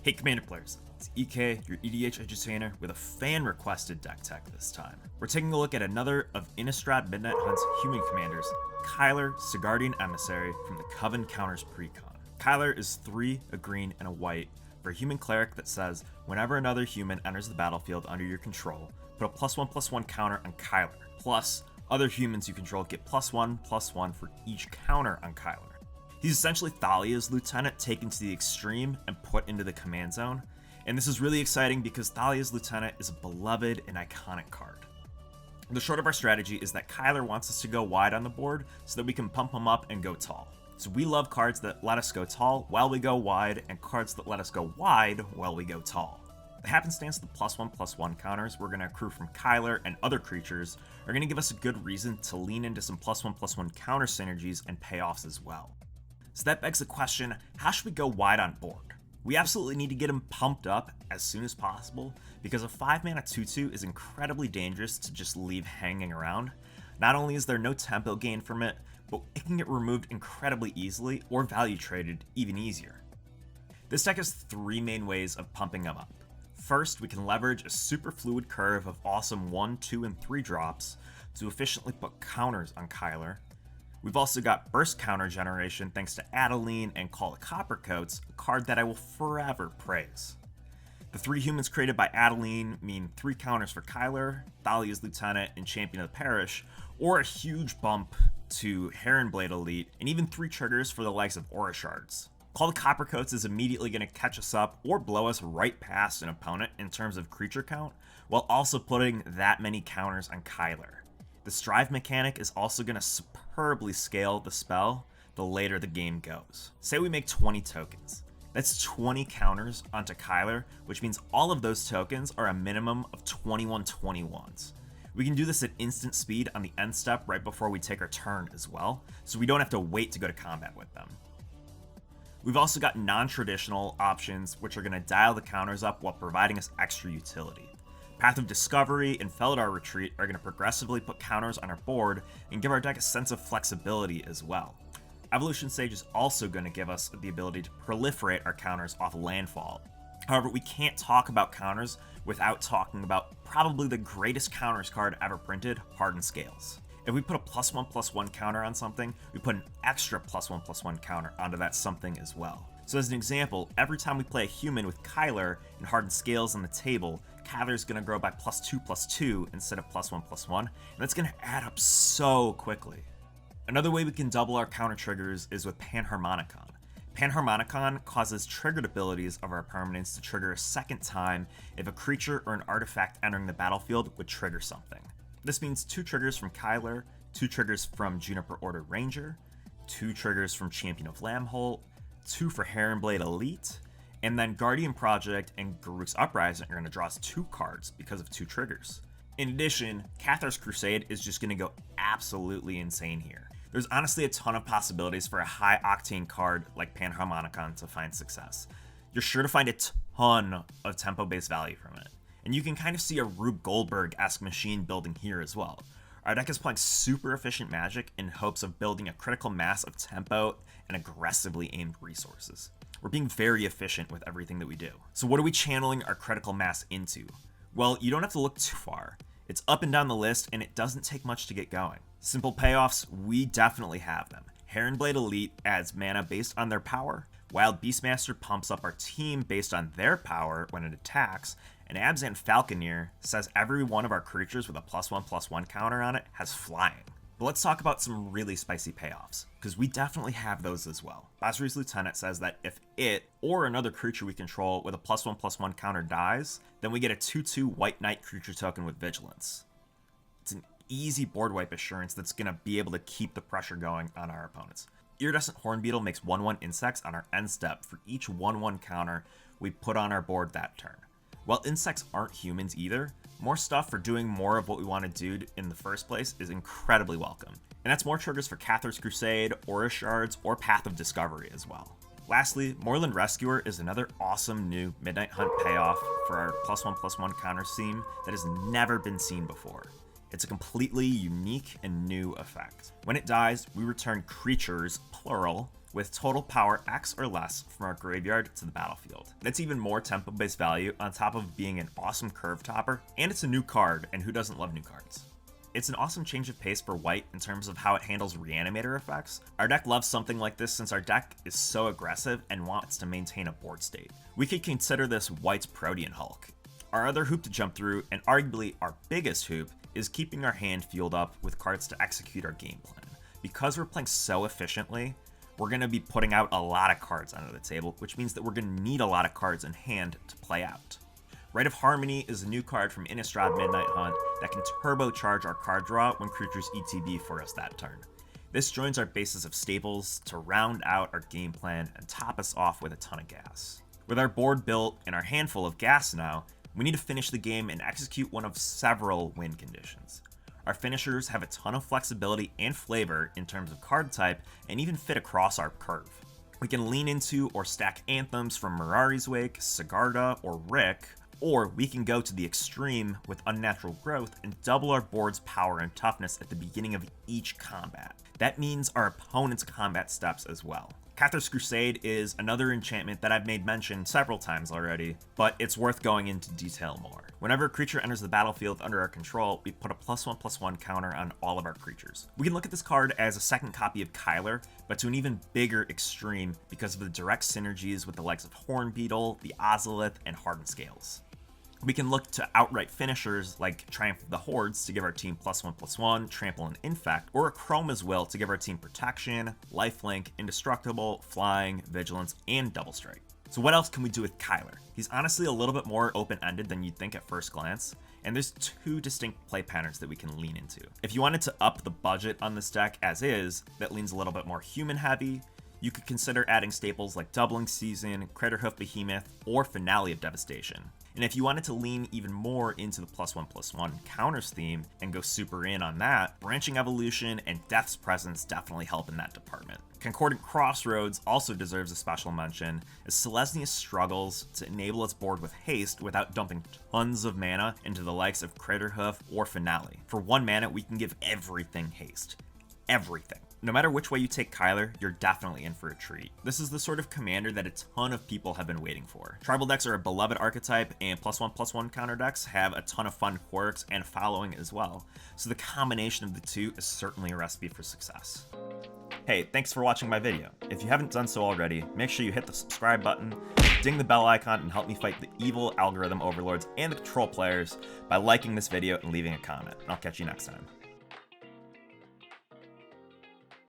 Hey Commander players, it's EK, your EDH edutainer, with a fan-requested deck tech this time. We're taking a look at another of Innistrad Midnight Hunt's human commanders, Kyler, Sigardian Emissary from the Hunt Commander Precons. Kyler is 3, a green, and a white for a human cleric that says, whenever another human enters the battlefield under your control, put a +1/+1 counter on Kyler. Plus, other humans you control get +1/+1 for each counter on Kyler. He's essentially Thalia's lieutenant taken to the extreme and put into the command zone, and this is really exciting because Thalia's lieutenant is a beloved and iconic card. The short of our strategy is that Kyler wants us to go wide on the board so that we can pump him up and go tall. So we love cards that let us go tall while we go wide, and cards that let us go wide while we go tall. The happenstance of the +1/+1 counters we're going to accrue from Kyler and other creatures are going to give us a good reason to lean into some +1/+1 counter synergies and payoffs as well. So that begs the question, how should we go wide on board? We absolutely need to get him pumped up as soon as possible, because a 5-mana 2/2 is incredibly dangerous to just leave hanging around. Not only is there no tempo gain from it, but it can get removed incredibly easily or value traded even easier. This deck has 3 main ways of pumping him up. First, we can leverage a super fluid curve of awesome 1, 2, and 3 drops to efficiently put counters on Kyler. We've also got burst counter generation thanks to Adeline and Call the Coppercoats, a card that I will forever praise. The 3 humans created by Adeline mean 3 counters for Kyler, Thalia's lieutenant, and Champion of the Parish, or a huge bump to Heronblade Elite, and even 3 triggers for the likes of Aura Shards. Call the Coppercoats is immediately going to catch us up or blow us right past an opponent in terms of creature count, while also putting that many counters on Kyler. The Strive mechanic is also going to superbly scale the spell the later the game goes. Say we make 20 tokens. That's 20 counters onto Kyler, which means all of those tokens are a minimum of 21 21s. We can do this at instant speed on the end step right before we take our turn as well, so we don't have to wait to go to combat with them. We've also got non-traditional options which are going to dial the counters up while providing us extra utility. Path of Discovery and Felidar Retreat are going to progressively put counters on our board and give our deck a sense of flexibility as well. Evolution Sage is also going to give us the ability to proliferate our counters off landfall. However, we can't talk about counters without talking about probably the greatest counters card ever printed, Hardened Scales. If we put a +1/+1 counter on something, we put an extra +1/+1 counter onto that something as well. So as an example, every time we play a human with Kyler and Hardened Scales on the table, Kyler's going to grow by +2/+2 instead of +1/+1, and that's going to add up so quickly. Another way we can double our counter triggers is with Panharmonicon. Panharmonicon causes triggered abilities of our permanents to trigger a second time if a creature or an artifact entering the battlefield would trigger something. This means 2 triggers from Kyler, 2 triggers from Juniper Order Ranger, 2 triggers from Champion of Lambholt, 2 for Heronblade Elite, and then Guardian Project and Garruk's Uprising are going to draw us 2 cards because of 2 triggers. In addition, Cathar's Crusade is just going to go absolutely insane here. There's honestly a ton of possibilities for a high octane card like Panharmonicon to find success. You're sure to find a ton of tempo-based value from it. And you can kind of see a Rube Goldberg-esque machine building here as well. Our deck is playing super efficient Magic in hopes of building a critical mass of tempo and aggressively aimed resources. We're being very efficient with everything that we do. So what are we channeling our critical mass into? Well, you don't have to look too far. It's up and down the list, and it doesn't take much to get going. Simple payoffs, we definitely have them. Heronblade Elite adds mana based on their power, Wild Beastmaster pumps up our team based on their power when it attacks, and Abzan Falconeer says every one of our creatures with a +1/+1 counter on it has flying. But let's talk about some really spicy payoffs, because we definitely have those as well. Basri's Lieutenant says that if it, or another creature we control with a +1/+1 counter dies, then we get a 2/2 White Knight creature token with Vigilance. It's an easy board wipe assurance that's going to be able to keep the pressure going on our opponents. Iridescent Hornbeetle makes 1/1 insects on our end step for each 1/1 counter we put on our board that turn. While insects aren't humans either, more stuff for doing more of what we want to do in the first place is incredibly welcome. And that's more triggers for Cathar's Crusade, Aura Shards, or Path of Discovery as well. Lastly, Moorland Rescuer is another awesome new Midnight Hunt payoff for our +1/+1 counter scheme that has never been seen before. It's a completely unique and new effect. When it dies, we return creatures, plural, with total power X or less from our graveyard to the battlefield. That's even more tempo-based value on top of being an awesome curve topper, and it's a new card, and who doesn't love new cards? It's an awesome change of pace for white in terms of how it handles reanimator effects. Our deck loves something like this since our deck is so aggressive and wants to maintain a board state. We could consider this white's Protean Hulk. Our other hoop to jump through, and arguably our biggest hoop, is keeping our hand fueled up with cards to execute our game plan. Because we're playing so efficiently, we're going to be putting out a lot of cards onto the table, which means that we're going to need a lot of cards in hand to play out. Rite of Harmony is a new card from Innistrad Midnight Hunt that can turbocharge our card draw when creatures ETB for us that turn. This joins our basis of staples to round out our game plan and top us off with a ton of gas. With our board built and our handful of gas now, we need to finish the game and execute one of several win conditions. Our finishers have a ton of flexibility and flavor in terms of card type and even fit across our curve. We can lean into or stack anthems from Mirari's Wake, Sigarda, or Rick, or we can go to the extreme with Unnatural Growth and double our board's power and toughness at the beginning of each combat. That means our opponent's combat steps as well. Cathar's Crusade is another enchantment that I've made mention several times already, but it's worth going into detail more. Whenever a creature enters the battlefield under our control, we put a +1/+1 counter on all of our creatures. We can look at this card as a second copy of Kyler, but to an even bigger extreme because of the direct synergies with the likes of Hornbeetle, the Ozolith, and Hardened Scales. We can look to outright finishers like Triumph of the Hordes to give our team +1/+1, Trample, and Infect, or a Chroma's Will to give our team Protection, Lifelink, Indestructible, Flying, Vigilance, and Double Strike. So what else can we do with Kyler? He's honestly a little bit more open-ended than you'd think at first glance, and there's two distinct play patterns that we can lean into. If you wanted to up the budget on this deck as is, that leans a little bit more human-heavy, you could consider adding staples like Doubling Season, Craterhoof Behemoth, or Finale of Devastation. And if you wanted to lean even more into the +1/+1 counters theme and go super in on that, Branching Evolution and Death's Presence definitely help in that department. Concordant Crossroads also deserves a special mention, as Selesnya struggles to enable its board with haste without dumping tons of mana into the likes of Craterhoof or Finale. For 1 mana, we can give everything haste. Everything. No matter which way you take Kyler, you're definitely in for a treat. This is the sort of commander that a ton of people have been waiting for. Tribal decks are a beloved archetype, and +1/+1 counter decks have a ton of fun quirks and following as well. So the combination of the two is certainly a recipe for success. Hey, thanks for watching my video. If you haven't done so already, make sure you hit the subscribe button, ding the bell icon, and help me fight the evil algorithm overlords and the control players by liking this video and leaving a comment. I'll catch you next time.